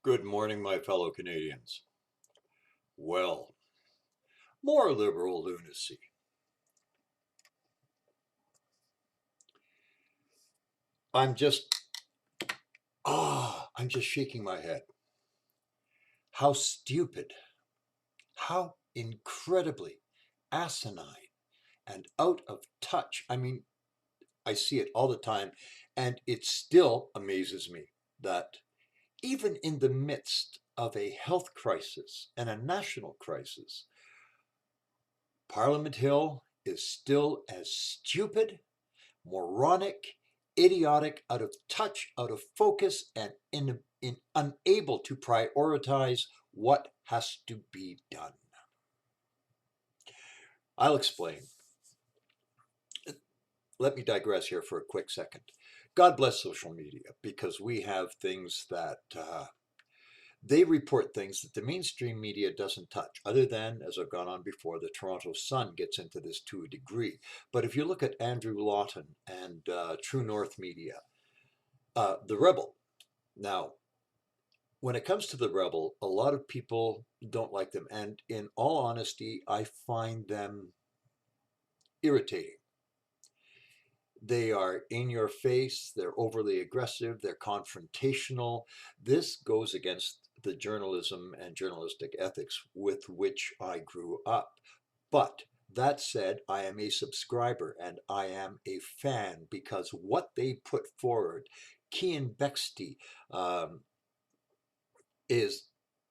Good morning, my fellow Canadians. Well, more liberal lunacy. I'm just, I'm just shaking my head. How stupid, how incredibly asinine and out of touch. I mean, I see it all the time, and it still amazes me that even in the midst of a health crisis and a national crisis, Parliament Hill is still as stupid, moronic, idiotic, out of touch, out of focus, and unable to prioritize what has to be done. I'll explain. Let me digress here for a quick second. God bless social media because we have things that they report things that the mainstream media doesn't touch, other than, as I've gone on before, the Toronto Sun gets into this to a degree. But if you look at Andrew Lawton and True North Media, the Rebel. Now, when it comes to the Rebel, a lot of people don't like them. And in all honesty, I find them irritating. They are in your face, they're overly aggressive, they're confrontational. This goes against the journalism and journalistic ethics with which I grew up. But that said, I am a subscriber and I am a fan because what they put forward, Kian Bexty, um, is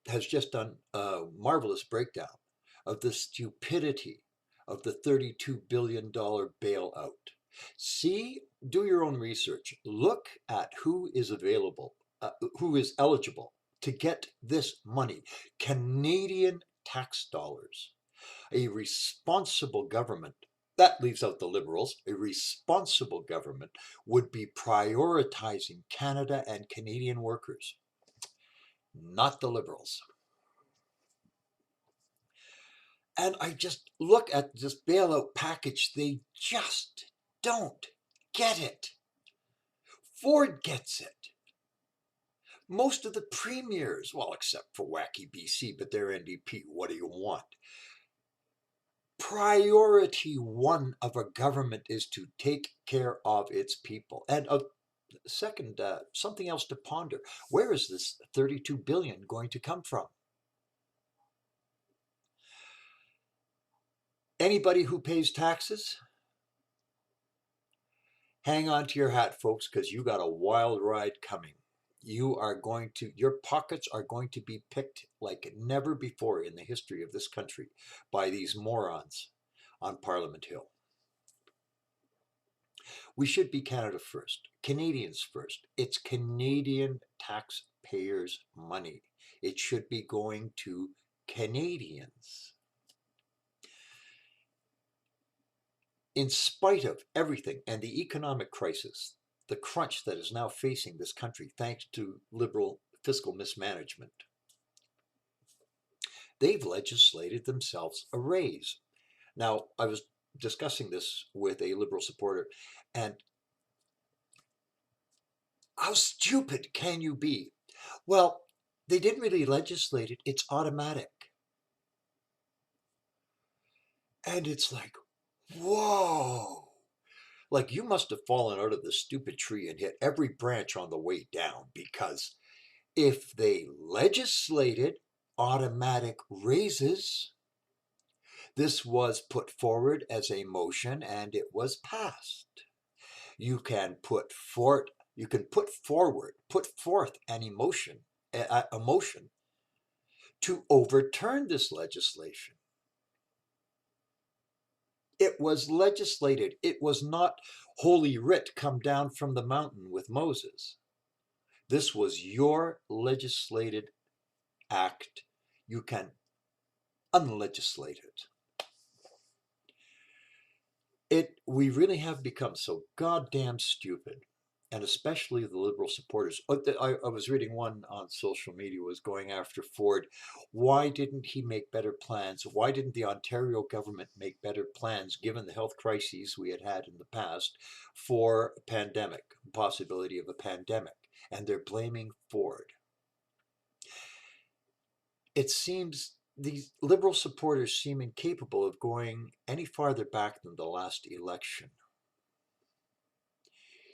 has just done a marvelous breakdown of the stupidity of the $32 billion bailout. See, do your own research. Look at who is available, who is eligible to get this money. Canadian tax dollars. A responsible government, that leaves out the Liberals, a responsible government would be prioritizing Canada and Canadian workers, not the Liberals. And I just look at this bailout package, they just don't get it. Ford gets it. Most of the premiers, well, except for Wacky BC, but they're NDP, what do you want? Priority one of a government is to take care of its people. And second, something else to ponder. Where is this 32 billion going to come from? Anybody who pays taxes, hang on to your hat, folks, because you got a wild ride coming. Your pockets are going to be picked like never before in the history of this country by these morons on Parliament Hill. We should be Canada first, Canadians first. It's Canadian taxpayers' money. It should be going to Canadians. In spite of everything and the economic crisis, the crunch that is now facing this country thanks to Liberal fiscal mismanagement, they've legislated themselves a raise. Now, I was discussing this with a Liberal supporter, and how stupid can you be? Well, they didn't really legislate it, it's automatic. And it's like, whoa. Like you must have fallen out of the stupid tree and hit every branch on the way down, because if they legislated automatic raises, this was put forward as a motion and it was passed. You can put forth an emotion, a motion to overturn this legislation. It was legislated. It was not Holy Writ come down from the mountain with Moses. This was your legislated act. You can unlegislate it. We really have become so goddamn stupid, and especially the Liberal supporters. I was reading one on social media was going after Ford. Why didn't he make better plans? Why didn't the Ontario government make better plans given the health crises we had had in the past for a pandemic, possibility of a pandemic? And they're blaming Ford. it seems these liberal supporters seem incapable of going any farther back than the last election.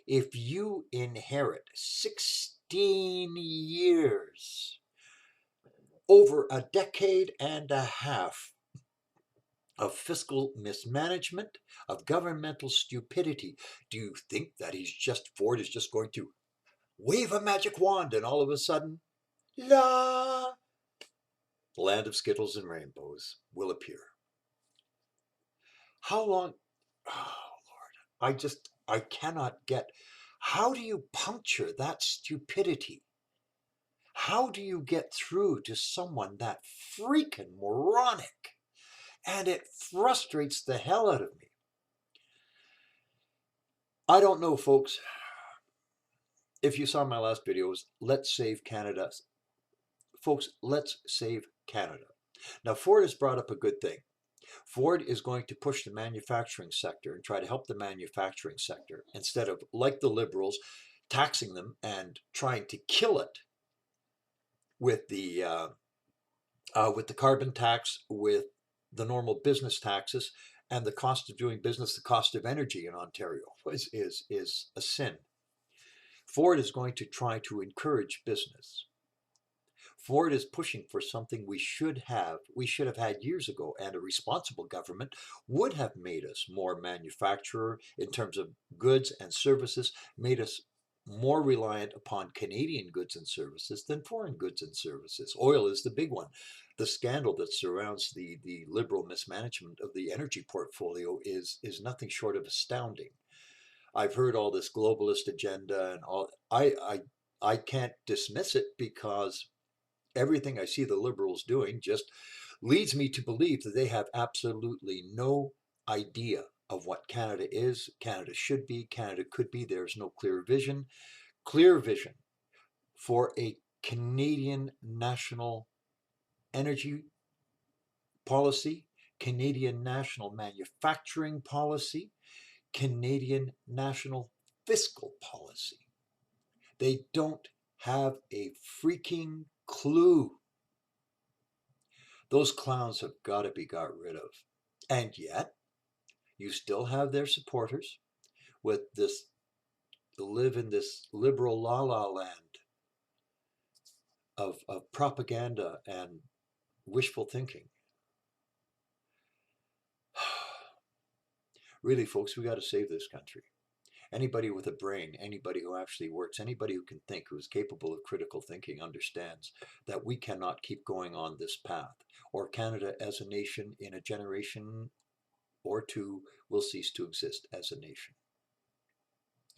If you inherit 16 years, over a decade and a half of fiscal mismanagement, of governmental stupidity, do you think that Ford is just going to wave a magic wand and all of a sudden, la, the land of skittles and rainbows will appear? How long? Oh, Lord. I cannot get. How do you puncture that stupidity? How do you get through to someone that freaking moronic? And it frustrates the hell out of me. I don't know, folks. If you saw my last videos, let's save Canada. Folks, let's save Canada. Now, Ford has brought up a good thing. Ford is going to push the manufacturing sector and try to help the manufacturing sector instead of, like the liberals, taxing them and trying to kill it with the carbon tax, with the normal business taxes, and the cost of doing business, the cost of energy in Ontario is a sin. Ford is going to try to encourage business. Ford is pushing for something we should have had years ago, and a responsible government would have made us more manufacturer in terms of goods and services, made us more reliant upon Canadian goods and services than foreign goods and services. Oil is the big one. The scandal that surrounds the liberal mismanagement of the energy portfolio is nothing short of astounding. I've heard all this globalist agenda and all. I can't dismiss it because everything I see the liberals doing just leads me to believe that they have absolutely no idea of what Canada is, Canada should be, Canada could be. There's no clear vision for a Canadian national energy policy, Canadian national manufacturing policy, Canadian national fiscal policy. They don't have a freaking clue. Those clowns have got to be got rid of. And yet, you still have their supporters with this, live in this liberal la la land of propaganda and wishful thinking. Really, folks, we got to save this country. Anybody with a brain, anybody who actually works, anybody who can think, who is capable of critical thinking, understands that we cannot keep going on this path, or Canada as a nation in a generation or two will cease to exist as a nation.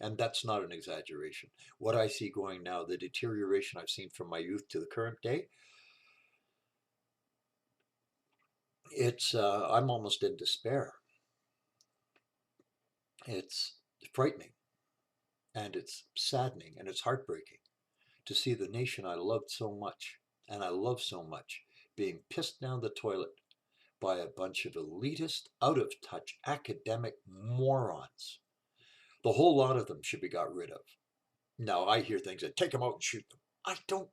And that's not an exaggeration. What I see going now, the deterioration I've seen from my youth to the current day, I'm almost in despair. It's frightening, and it's saddening, and it's heartbreaking to see the nation I loved so much, and I love so much, being pissed down the toilet by a bunch of elitist, out of touch academic morons. The whole lot of them should be got rid of. Now, I hear things that take them out and shoot them. I don't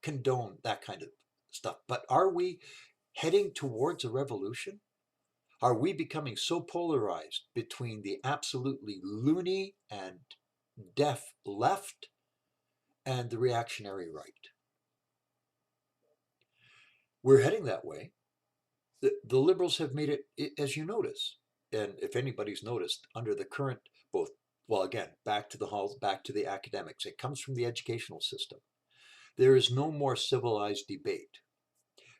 condone that kind of stuff. But are we heading towards a revolution? Are we becoming so polarized between the absolutely loony and deaf left and the reactionary right? We're heading that way. The liberals have made it, as you notice, and if anybody's noticed, under the current, both, well, again, back to the halls, back to the academics, it comes from the educational system. There is no more civilized debate.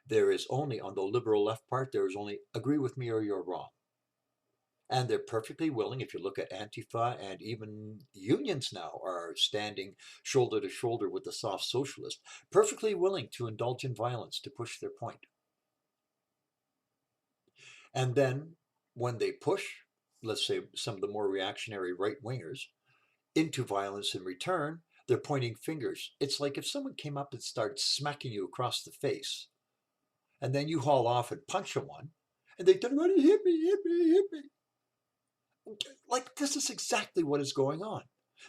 There is only, on the liberal left part, there is only agree with me or you're wrong. And they're perfectly willing, if you look at Antifa, and even unions now are standing shoulder to shoulder with the soft socialists, perfectly willing to indulge in violence to push their point. And then when they push, let's say, some of the more reactionary right-wingers into violence in return, they're pointing fingers. It's like if someone came up and started smacking you across the face, and then you haul off and punch someone, and they turn around and hit me, hit me, hit me. Like, this is exactly what is going on.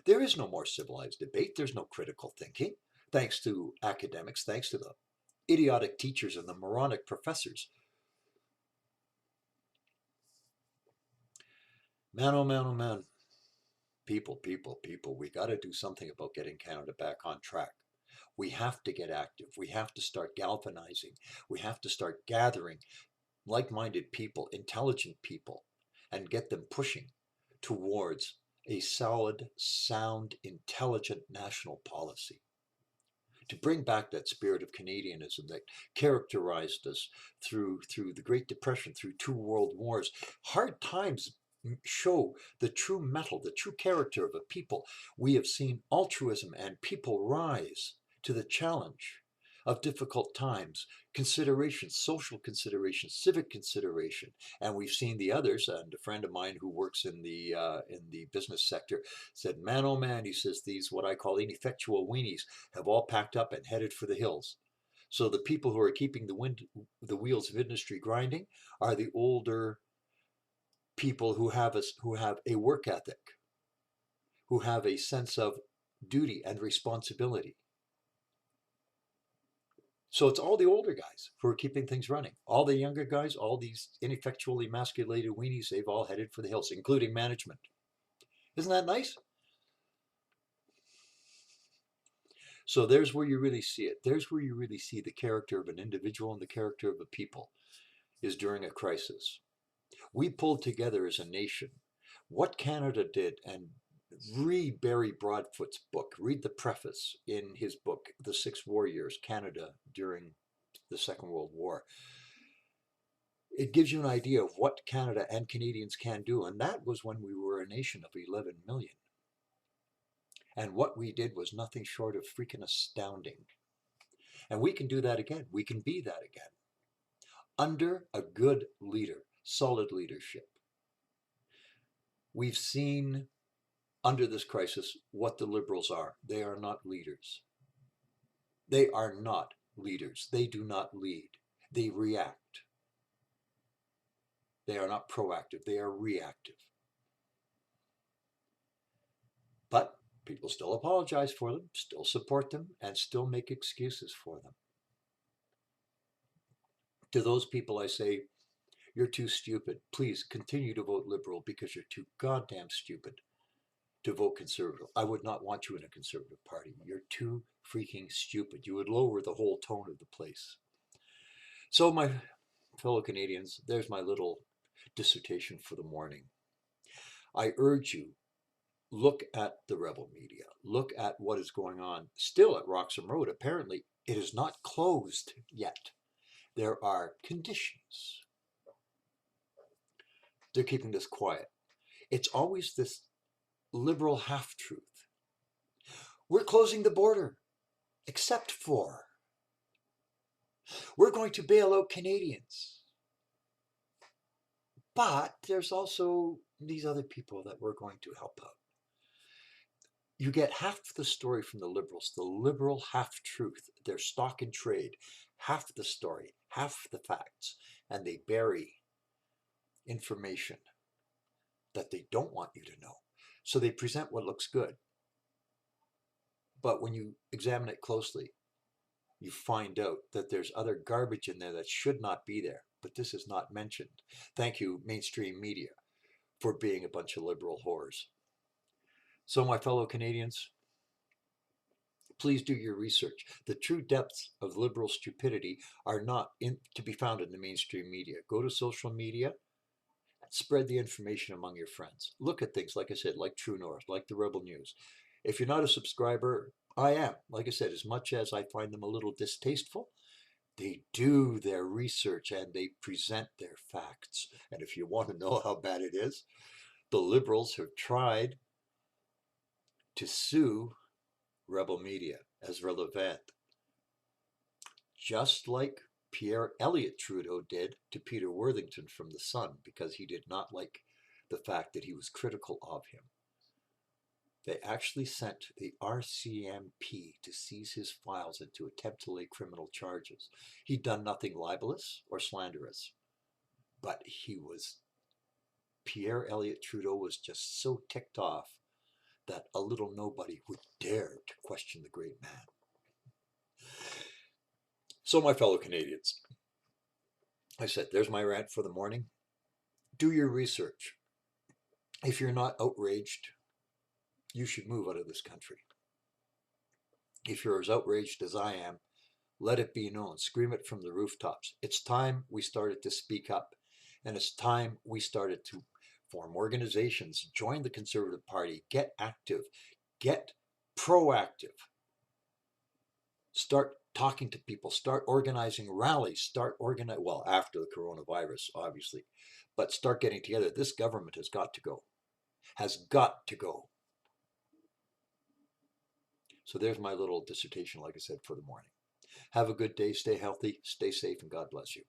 There is no more civilized debate. There's no critical thinking, thanks to academics, thanks to the idiotic teachers and the moronic professors. Man, oh man, oh man. People, people, people. We got to do something about getting Canada back on track. We have to get active. We have to start galvanizing. We have to start gathering like-minded people, intelligent people, and get them pushing towards a solid, sound, intelligent national policy. To bring back that spirit of Canadianism that characterized us through the Great Depression, through two world wars. Hard times show the true mettle, the true character of a people. We have seen altruism and people rise to the challenge of difficult times, consideration, social consideration, civic consideration, and we've seen the others. And a friend of mine who works in the business sector said, "Man, oh man," he says, "these what I call ineffectual weenies have all packed up and headed for the hills." So the people who are keeping the wheels of industry grinding are the older people who have a work ethic, who have a sense of duty and responsibility. So it's all the older guys who are keeping things running. All the younger guys, all these ineffectually emasculated weenies, they've all headed for the hills, including management. Isn't that nice? So there's where you really see it. There's where you really see the character of an individual and the character of a people is during a crisis. We pulled together as a nation. What Canada did, and read Barry Broadfoot's book, read the preface in his book, The Six War Years, Canada During the Second World War. It gives you an idea of what Canada and Canadians can do, and that was when we were a nation of 11 million. And what we did was nothing short of freaking astounding. And we can do that again. We can be that again. Under a good leader, solid leadership. We've seen under this crisis what the Liberals are. They are not leaders. They are not leaders. They do not lead. They react. They are not proactive. They are reactive. But people still apologize for them, still support them, and still make excuses for them. To those people I say, you're too stupid. Please continue to vote Liberal because you're too goddamn stupid to vote Conservative. I would not want you in a Conservative Party. You're too freaking stupid. You would lower the whole tone of the place. So my fellow Canadians, there's my little dissertation for the morning. I urge you, look at the rebel media. Look at what is going on still at Roxham Road. Apparently, it is not closed yet. There are conditions. They're keeping this quiet. It's always this liberal half-truth. We're closing the border, except for we're going to bail out Canadians. But there's also these other people that we're going to help out. You get half the story from the Liberals, the liberal half-truth, their stock in trade, half the story, half the facts, and they bury information that they don't want you to know. So they present what looks good. But when you examine it closely, you find out that there's other garbage in there that should not be there. But this is not mentioned. Thank you, mainstream media, for being a bunch of liberal whores. So my fellow Canadians, please do your research. The true depths of liberal stupidity are not to be found in the mainstream media. Go to social media and spread the information among your friends. Look at things, like I said, like True North, like the Rebel News. If you're not a subscriber, I am. Like I said, as much as I find them a little distasteful, they do their research and they present their facts. And if you want to know how bad it is, the Liberals have tried to sue Rebel Media as relevant, just like Pierre Elliott Trudeau did to Peter Worthington from The Sun, because he did not like the fact that he was critical of him. They actually sent the RCMP to seize his files and to attempt to lay criminal charges. He'd done nothing libelous or slanderous, but Pierre Elliott Trudeau was just so ticked off that a little nobody would dare to question the great man. So, my fellow Canadians, I said, there's my rant for the morning. Do your research. If you're not outraged, you should move out of this country. If you're as outraged as I am, let it be known. Scream it from the rooftops. It's time we started to speak up. And it's time we started to form organizations, join the Conservative Party, get active, get proactive. Start talking to people, start organizing rallies, well, after the coronavirus, obviously, but start getting together. This government has got to go, has got to go. So there's my little dissertation, like I said, for the morning. Have a good day, stay healthy, stay safe, and God bless you.